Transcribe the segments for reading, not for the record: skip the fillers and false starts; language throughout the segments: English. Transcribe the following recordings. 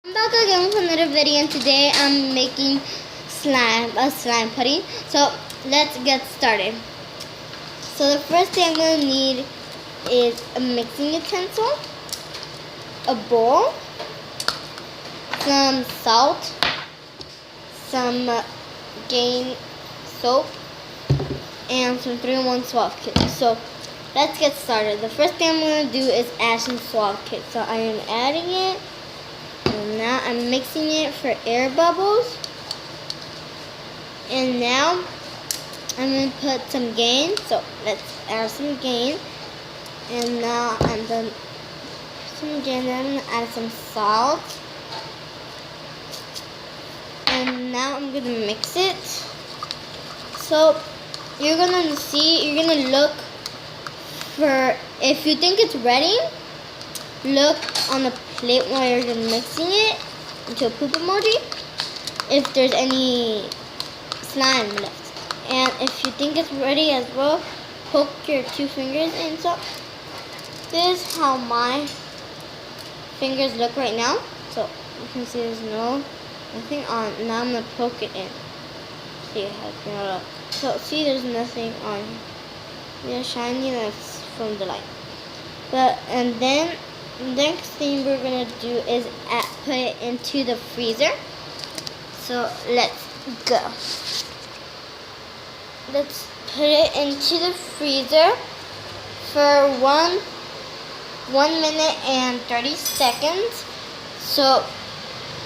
I'm back again with another video, and today I'm making a slime pudding. So let's get started. So the first thing I'm going to need is a mixing utensil, a bowl, some salt, some Gain soap, and some 3-in-1 swab kit. So let's get started. The first thing I'm going to do is add some swab kit. So I am adding it. And now I'm mixing it for air bubbles. And now I'm going to put some Gain. So let's add some Gain. And now I'm done some Gain. Then I'm going to add some salt. And now I'm going to mix it. So you're going to look for, if you think it's ready, look on the plate while you're mixing it into a poop emoji if there's any slime left. And if you think it's ready as well, poke your 2 fingers in. So this is how my fingers look right now. So you can see there's nothing on. Now I'm going to poke it in. See how it's going to look. So see, there's nothing on. Yeah, shiny, that's from the light. And then next thing we're gonna do is put it into the freezer. So let's go. Let's put it into the freezer for 1 minute and 30 seconds. So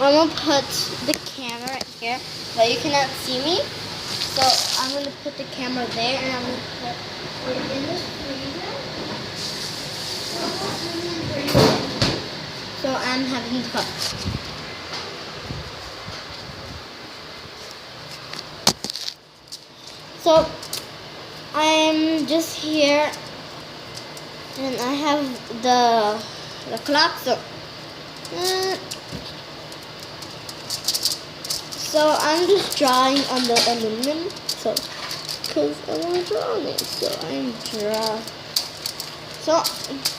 I'm gonna put the camera right here, but you cannot see me. So I'm gonna put the camera there, and I'm gonna put it in the freezer. So I'm having to cut. So I'm just here, and I have the clock. So I'm just drawing on the aluminum. So because I want to draw on it, so I'm drawing. So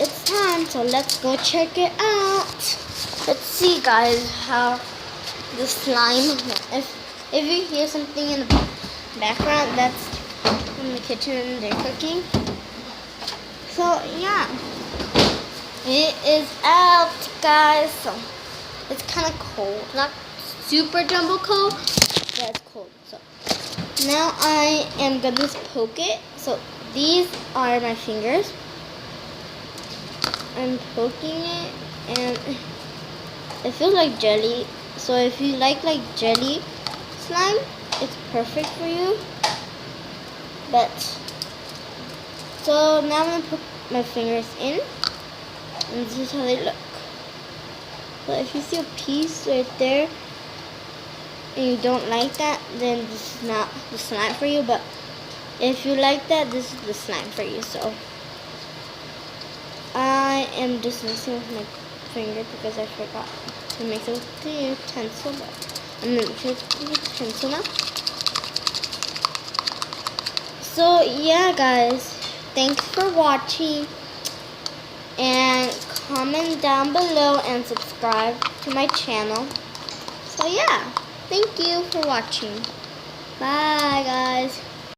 it's time, so let's go check it out. Let's see, guys, how the slime, if you hear something in the background, that's in the kitchen, they're cooking. So yeah, it is out, guys. So it's kind of cold, not super jumbo cold, but it's cold. So now I am gonna just poke it. So these are my fingers. I'm poking it, and it feels like jelly. So if you like jelly slime, it's perfect for you. But so now I'm gonna put my fingers in, and this is how they look. So if you see a piece right there and you don't like that, then this is not the slime for you. But if you like that, this is the slime for you. So I am just mixing with my finger because I forgot to mix it with the utensil, but I'm going to mix it with the utensil now. So yeah, guys, thanks for watching, and comment down below and subscribe to my channel. So yeah, thank you for watching. Bye, guys.